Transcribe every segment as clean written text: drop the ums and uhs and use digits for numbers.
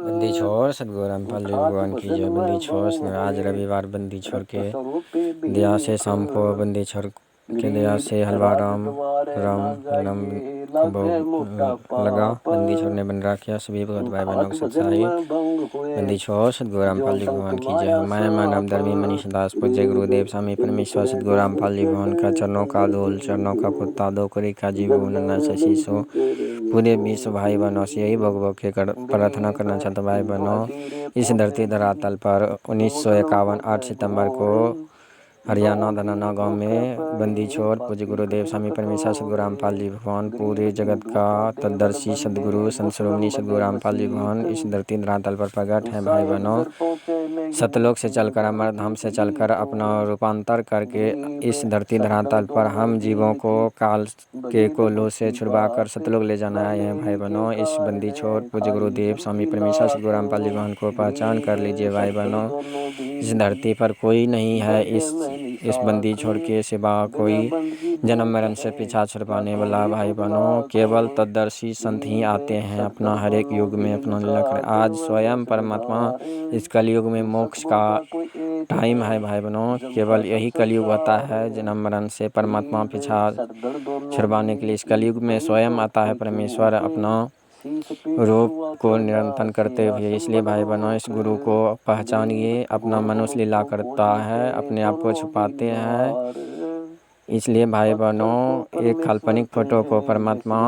बंदी छोड़ सतगुरु रामपाल जी भगवान की जय। बंदी छोड़ आज रविवार बंदी छोड़ के दया से शाम को बंदी छोड़ के दया से हलवा राम राम लम को भोग लगा। बंदी छोड़ ने बन रखा सभी भगत भाई बहनों को सत्साही। बंदी छोड़ सतगुरु रामपाल जी भगवान की जय। मैं मानव धर्मी मनीष दास पूज्य गुरुदेव स्वामी परमेश्वर सतगुरु रामपाल जी भगवान का चरणों का धूल चरणों का पुत्ता दो करी का जीवन न शशीषो पूरे विश्व भाई बहनों से यही भगवत के प्रार्थना करना चाहता भाई बहनों। इस धरती धरातल पर 1951 8 सितंबर को हरियाणा धनाना गांव में बंदी छोड़ पूज्य गुरुदेव स्वामी परमेश्वर सतगुरु रामपाल जी भगवान पूरे जगत का तदर्शी सदगुरु संत श्रोमणी सतगुरु रामपाल जी भगवान इस धरती धरातल पर प्रकट है भाई बहनों। सतलोक से चलकर अमर धाम से चलकर अपना रूपांतर करके इस धरती धरातल पर हम जीवों को काल के कोलों से छुड़वाकर सतलोक ले जाना आए हैं भाई बहनों। इस बंदी छोड़ पूज्य गुरुदेव स्वामी परमेश्वर सतगुरु रामपाल जी भगवान को पहचान कर लीजिए भाई बहनों। इस धरती पर कोई नहीं है इस बंदी छोड़ के सिवा कोई जन्म मरण से पीछा छुड़वाने वाला भाई बहनों। केवल तदर्शी संत ही आते हैं अपना हर एक युग में अपना लीला कर। आज स्वयं परमात्मा इस कलयुग में मोक्ष का टाइम है भाई बहनों। केवल यही कलयुग होता है जन्म मरण से परमात्मा पीछा छुड़वाने के लिए। इस कलयुग में स्वयं आता है परमेश्वर अपना रूप को निरंतर करते हुए। इसलिए भाई बहनों इस गुरु को पहचानिए। अपना मनुष्य लीला करता है अपने आप को छुपाते हैं। इसलिए भाई बहनों एक काल्पनिक फोटो को परमात्मा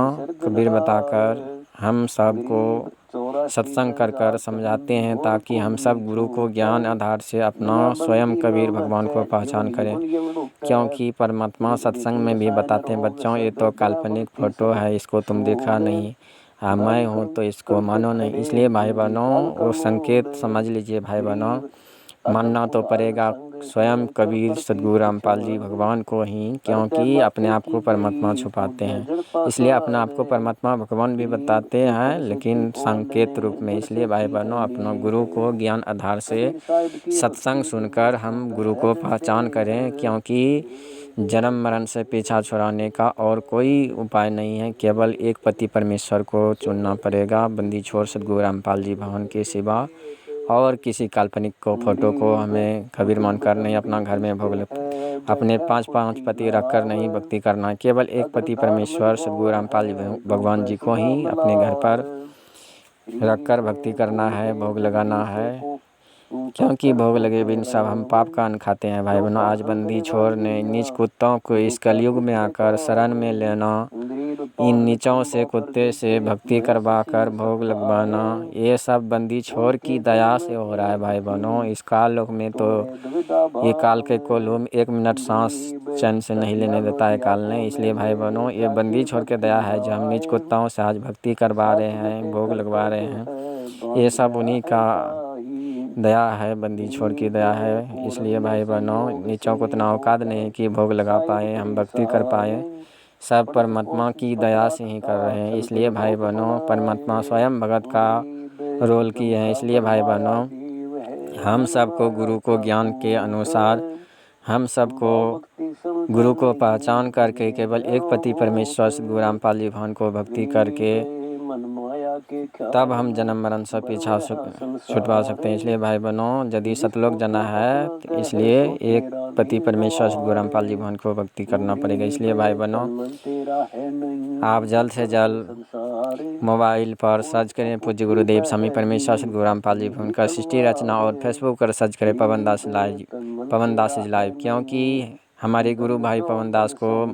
कबीर बताकर हम सब को सत्संग कर कर समझाते हैं ताकि हम सब गुरु को ज्ञान आधार से अपना स्वयं कबीर भगवान को पहचान करें। क्योंकि परमात्मा सत्संग में भी बताते हैं बच्चों ये तो काल्पनिक फोटो है इसको तुम देखा नहीं। हाँ मैं हूँ तो इसको मानो नहीं। इसलिए भाई बहनों वो संकेत समझ लीजिए भाई बहनों। मानना तो पड़ेगा स्वयं कबीर सतगुरु रामपाल जी भगवान को ही क्योंकि अपने आप को परमात्मा छुपाते हैं। इसलिए अपने आप को परमात्मा भगवान भी बताते हैं लेकिन संकेत रूप में। इसलिए भाई बहनों अपना गुरु को ज्ञान आधार से सत्संग सुनकर हम गुरु को पहचान करें। क्योंकि जन्म मरण से पीछा छुड़ाने का और कोई उपाय नहीं है। केवल एक पति परमेश्वर को चुनना पड़ेगा बंदी छोड़ सतगुरु रामपाल जी भगवान के सिवा। और किसी काल्पनिक को फोटो को हमें कबीर मानकर नहीं अपना घर में भोग अपने पांच पति रखकर नहीं भक्ति करना। केवल एक पति परमेश्वर सतगुरु रामपाल जी भगवान जी को ही अपने घर पर रखकर भक्ति करना है भोग लगाना है। क्योंकि भोग लगे बिन सब हम पाप का अन्न खाते हैं भाई बहनों। आज बंदी छोड़ ने नीच कुत्तों को इस कलयुग में आकर शरण में लेना इन नीचों से कुत्ते से भक्ति करवा कर भोग लगवाना ये सब बंदी छोड़ की दया से हो रहा है भाई बहनों। इस काल लोक में तो ये काल के कोल्हू में 1 मिनट सांस चैन से नहीं लेने देता है काल ने। इसलिए भाई बहनों ये बंदी छोड़ के दया है जो हम नीच कुत्ताओं से आज भक्ति करवा रहे हैं भोग लगवा रहे हैं। ये सब उन्हीं का दया है बंदी छोड़ की दया है। इसलिए भाई बहनों नीचों को इतना औकात नहीं कि भोग लगा पाए हम भक्ति कर पाए। सब परमात्मा की दया से ही कर रहे हैं। इसलिए भाई बहनों परमात्मा स्वयं भगत का रोल किए हैं। इसलिए भाई बहनों हम सबको गुरु को ज्ञान के अनुसार हम सबको गुरु को पहचान करके केवल एक पति परमेश्वर सतगुरु रामपाल जी भगवान को भक्ति करके तब हम जन्म मरण से पीछा छुटवा सकते हैं। इसलिए भाई बहनों यदि सतलोक जाना है तो इसलिए एक पति परमेश्वर सतगुरु रामपाल जी भगवान को भक्ति करना पड़ेगा। इसलिए भाई बहनों आप जल्द से जल्द मोबाइल पर सर्च करें पूज्य गुरुदेव स्वामी परमेश्वर सतगुरु रामपाल जी भगवान का सृष्टि रचना और फेसबुक पर सर्च करें पवन दास लाइव। क्योंकि हमारे गुरु भाई पवन दास को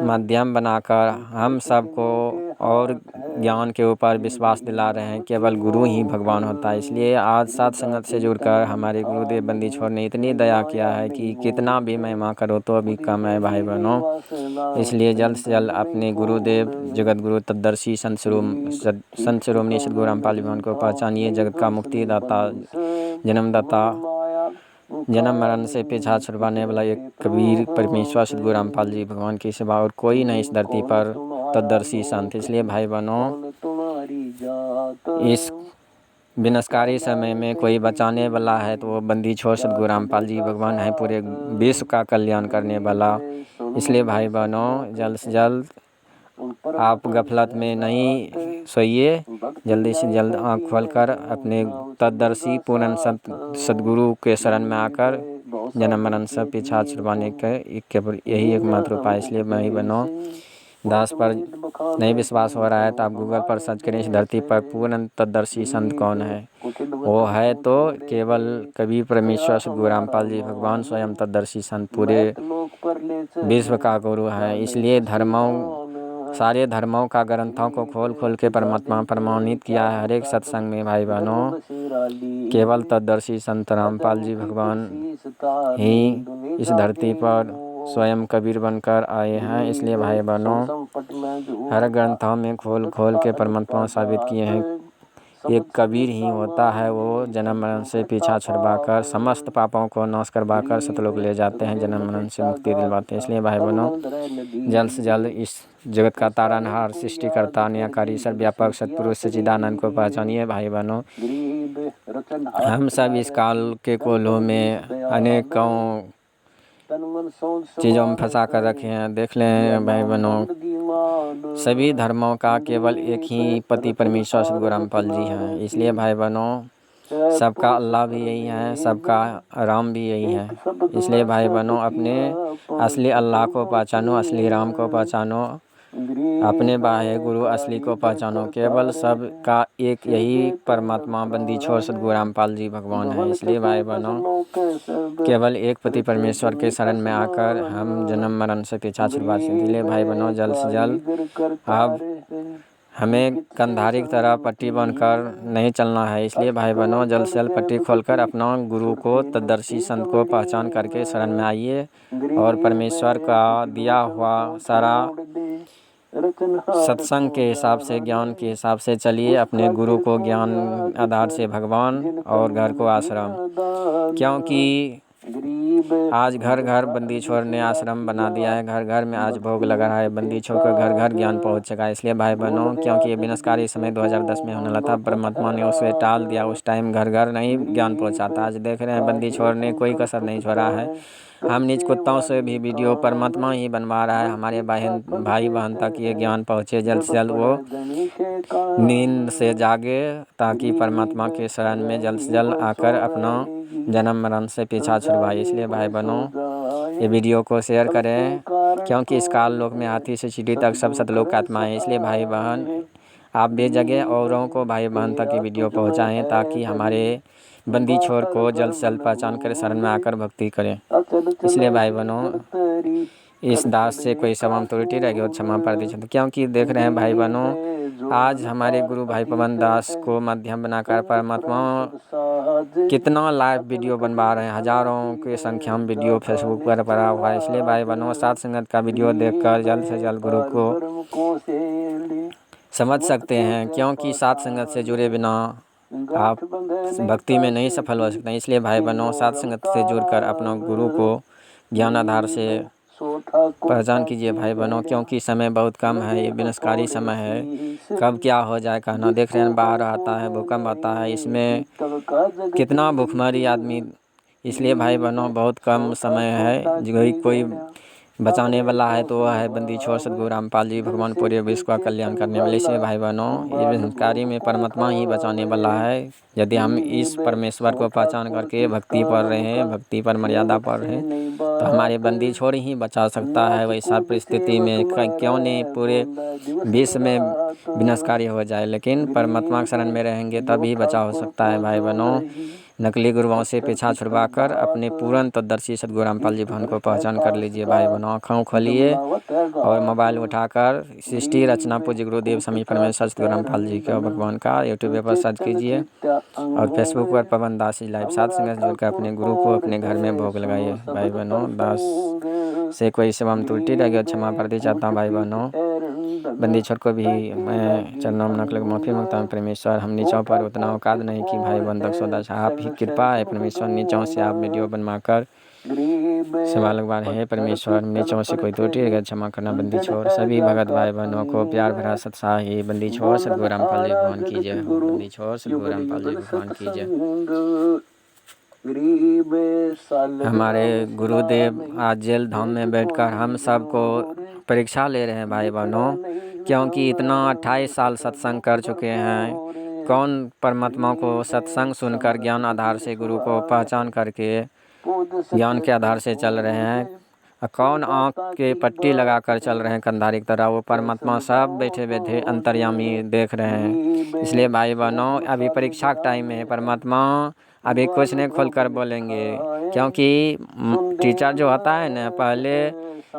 माध्यम बनाकर हम सबको और ज्ञान के ऊपर विश्वास दिला रहे हैं। केवल गुरु ही भगवान होता है। इसलिए आज साथ संगत से जुड़कर हमारे गुरुदेव बंदी छोड़ ने इतनी दया किया है कि कितना भी महिमा करो तो अभी कम है भाई बहनों। इसलिए जल्द से जल्द अपने गुरुदेव जगत गुरु तदर्शी संत श्रोमणी सतगुरु रामपाल जी भगवान को पहचानिए। जगत का मुक्ति दाता जन्मदाता जन्म मरण से पीछा छुड़वाने वाला एक कबीर परमेश्वर सतगुरु रामपाल जी भगवान के सिवा और कोई नहीं इस धरती पर तदर्शी संत। इसलिए भाई बहनों इस विनाशकारी समय में कोई बचाने वाला है तो वो बंदी छोड़ सतगुरु रामपाल जी भगवान है पूरे विश्व का कल्याण करने वाला। इसलिए भाई बहनों जल्द से जल्द आप गफलत में नहीं सोइए, जल्दी से जल्द आँख खोलकर अपने तत्दर्शी पूर्ण सद्गुरु के शरण में आकर जन्म मरण से पीछा छुड़वाने के यही एकमात्र उपाय। इसलिए भाई बहनों, दास पर नहीं विश्वास हो रहा है तो आप गूगल पर सर्च करें, इस धरती पर पूर्ण तत्दर्शी संत कौन है। वो है तो केवल कबीर परमेश्वर सद्गुरु रामपाल जी भगवान स्वयं तत्दर्शी संत, पूरे विश्व का गुरु है। इसलिए सारे धर्मों का ग्रंथों को खोल खोल के परमात्मा प्रमाणित किया है हर एक सत्संग में। भाई बहनों, केवल तत्दर्शी संत रामपाल जी भगवान ही इस धरती पर स्वयं कबीर बनकर आए हैं। इसलिए भाई बहनों, हर ग्रंथों में खोल खोल के परमात्मा साबित किए हैं, एक कबीर ही होता है वो जन्म मरण से पीछा छुड़वाकर समस्त पापों को नाश करवाकर सतलोक ले जाते हैं, जन्म मरण से मुक्ति दिलवाते हैं। इसलिए भाई बहनों, जल्द से जल्द इस जगत का तारनहार, सृष्टिकर्ता, न्यायकारी, सर्वव्यापक सतपुरुष सच्चिदानंद को पहचानिए। भाई बहनों, हम सब इस काल के कोलों में अनेकों चीज़ों में फंसा कर रखे हैं। देख लें भाई बहनों, सभी धर्मों का केवल एक ही पति परमेश्वर सद्गुरु रामपाल जी हैं। इसलिए भाई बहनों, सबका अल्लाह भी यही है, सबका राम भी यही है। इसलिए भाई बहनों, अपने असली अल्लाह को पहचानो, असली राम को पहचानो, अपने बाह्य गुरु असली को पहचानो। केवल सब का एक यही परमात्मा बंदी छोड़ सद्गुरु रामपाल जी भगवान है। इसलिए भाई बहनों, केवल एक पति परमेश्वर के शरण में आकर हम जन्म मरण से पीछा छुड़वा सकते। इसलिए भाई बहनों, जल्द से जल्द अब हमें कंधारी की तरह पट्टी बनकर नहीं चलना है। इसलिए भाई बहनों, जल्द से जल्द पट्टी खोलकर अपना गुरु को, तत्दर्शी संत को पहचान करके शरण में आइए और परमेश्वर का दिया हुआ सारा सत्संग के हिसाब से, ज्ञान के हिसाब से चलिए। अपने गुरु को ज्ञान आधार से भगवान और घर को आश्रम, क्योंकि आज घर घर बंदी छोर ने आश्रम बना दिया है। घर घर में आज भोग लगा रहा है, बंदी छोर को घर घर ज्ञान पहुँचेगा। इसलिए भाई बहनों, क्योंकि ये विनाशकारी समय 2010 में होने लगा था, परमात्मा ने उसे टाल दिया। उस टाइम घर घर नहीं ज्ञान पहुँचाता। आज देख रहे हैं बंदी छोर ने कोई कसर नहीं छोड़ा है। हम नीच कुत्तों से भी वीडियो परमात्मा ही बनवा रहा है, हमारे भाई बहन तक ये ज्ञान पहुँचे। जल्द से जल्द वो नींद से जागे ताकि परमात्मा के शरण में जल्द से जल्द आकर अपना जन्म मरण से पीछा छुड़वाए। इसलिए भाई बहनों, ये वीडियो को शेयर करें, क्योंकि इस काल लोक में हाथी से चींटी तक सब सतलोक की आत्माएं। इसलिए भाई बहन, आप बेजगह औरों को भाई बहन तक ये वीडियो पहुँचाएँ ताकि हमारे बंदी छोर को जल्द से जल्द पहचान कर शरण में आकर भक्ति करें। इसलिए भाई बहनों, इस दास से कोई सवाम त्रुटि रह गई हो क्षमा कर दीजिए। क्योंकि देख रहे हैं भाई बहनों, आज हमारे गुरु भाई पवन दास को माध्यम बनाकर परमात्मा कितना लाइव वीडियो बनवा रहे हैं, हजारों की संख्या में वीडियो फेसबुक पर पड़ा हुआ है। इसलिए भाई बहनों, सात संगत का वीडियो देखकर जल्द से जल्द गुरु को समझ सकते हैं, क्योंकि सात संगत से जुड़े बिना आप भक्ति में नहीं सफल हो सकते। इसलिए भाई बहनों, सात संगत से जुड़कर अपना गुरु को ज्ञान आधार से पहचान कीजिए भाई बहनों, क्योंकि समय बहुत कम है, ये विनाशकारी समय है, कब क्या हो जाए कहना। देख रहे हैं बाढ़ आता है, भूकंप आता है, इसमें कितना भूखमरी आदमी। इसलिए भाई बहनों, बहुत कम समय है, जो कोई बचाने वाला है तो वह है बंदी छोर सद्गुरु रामपाल जी भगवान, पूरे विश्व का कल्याण करने वाले। इसलिए भाई बहनों, ये विनाशकारी में परमात्मा ही बचाने वाला है। यदि हम इस परमेश्वर को पहचान करके भक्ति पढ़ रहे हैं, भक्ति पर मर्यादा पढ़ रहे हैं, तो हमारे बंदी छोर ही बचा सकता है। वैसा परिस्थिति में क्यों नहीं पूरे विश्व में विनाशकारी हो जाए, लेकिन परमात्मा के शरण में रहेंगे तभी बचा हो सकता है। भाई बहनों, नकली गुरुओं से पीछा छुड़वाकर अपने पूर्ण तत्दर्शी सद्गुरु रामपाल जी भगवान को पहचान कर लीजिए। भाई बहनों, आँखों खोलिए और मोबाइल उठाकर सृष्टि रचना पूज्य गुरुदेव स्वामी परमेश्वर सद्गुरु रामपाल जी के भगवान का यूट्यूब पर सर्च कीजिए और फेसबुक पर पवन दास जी लाइव साथ संगत जुड़कर अपने गुरु को अपने घर में भोग लगाइए। भाई बहनों, दास से कोई सेवा में त्रुटि रह गई क्षमा प्रार्थी चाहता हूँ। भाई बहनों, बंदी छोर को भी मैं चरणों में नकल माफ़ी मांगता हूँ। परमेश्वर, हम नीचों पर उतना औकात नहीं कि भाई बंधक सौदा, आप ही कृपा है परमेश्वर, नीचों से आप वीडियो बनवाकर सेवा लगवार है। परमेश्वर, नीचों से कोई त्रुटि रह क्षमा करना। बंदी छोर सभी भगत भाई बहनों को प्यार भरा सत्साही बंदी छोर सद्गुरु रामपाल जी भगवान कीजिए। बंदी छोर सद्गुरु रामपाल जी भगवान कीजिए। गरीब हमारे गुरुदेव आज जेल धाम में बैठकर हम सबको परीक्षा ले रहे हैं भाई बहनों, क्योंकि इतना 28 साल सत्संग कर चुके हैं। कौन परमात्मा को सत्संग सुनकर ज्ञान आधार से गुरु को पहचान करके ज्ञान के आधार से चल रहे हैं, कौन आँख के पट्टी लगाकर चल रहे हैं कंधारी की तरह, वो परमात्मा सब बैठे बैठे अंतर्यामी देख रहे हैं। इसलिए भाई बहनों, अभी परीक्षा का टाइम है, परमात्मा अभी कुछ नहीं खोल कर बोलेंगे, क्योंकि टीचर जो होता है ना पहले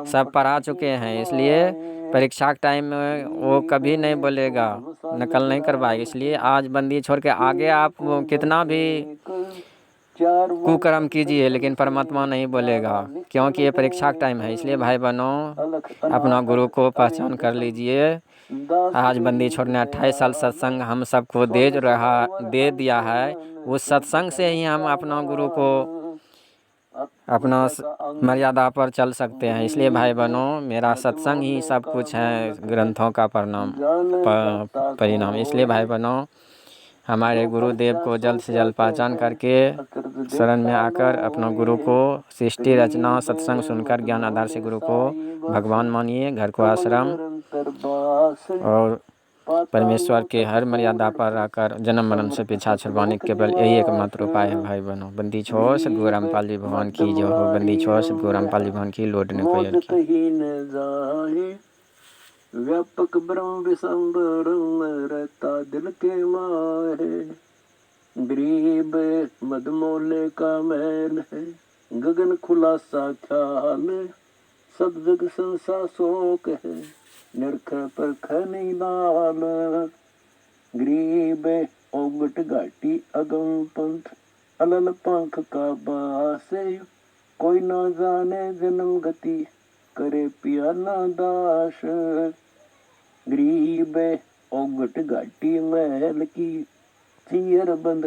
सब पढ़ा चुके हैं। इसलिए परीक्षा के टाइम में वो कभी नहीं बोलेगा, नकल नहीं करवाएगा। इसलिए आज बंदी छोड़ के आगे आप कितना भी कुकर्म कीजिए, लेकिन परमात्मा नहीं बोलेगा, क्योंकि ये परीक्षा का टाइम है। इसलिए भाई बहनों, अपना गुरु को पहचान कर लीजिए। आज बंदी छोड़ने 28 साल सत्संग हम सबको दे दिया है। उस सत्संग से ही हम अपना गुरु को अपना मर्यादा पर चल सकते हैं। इसलिए भाई बहनों, मेरा सत्संग ही सब कुछ है, ग्रंथों का परिणाम। इसलिए भाई बहनों, हमारे गुरुदेव को जल्द से जल्द पहचान करके शरण में आकर अपना गुरु को सृष्टि रचना सत्संग सुनकर ज्ञान आधार से गुरु को भगवान मानिए। घर को आश्रम और परमेश्वर के हर मर्यादा पर रहकर जन्म मरण से पीछा छुड़वाने के केवल यही एकमात्र उपाय है भाई बहनों। बंदी छोड़ सतगुरु रामपाल जी भगवान की जो हो, बंदी छोड़ सतगुरु रामपाल जी भगवान की लोट ने कोई व्यापक ब्रह्म विसंबर रहता दिल के मारे। गरीब मदमोले का मैल है, गगन खुला सा ख्याल, सब जग संसा शोक है, निरख परख नहीं लाल। गरीब ओगट घाटी अगम पंथ, अलल पंख का बासे, कोई ना जाने जन्म गति, करे पिया ना दास। गरीब ओगट घाटी महल की, चियर बंद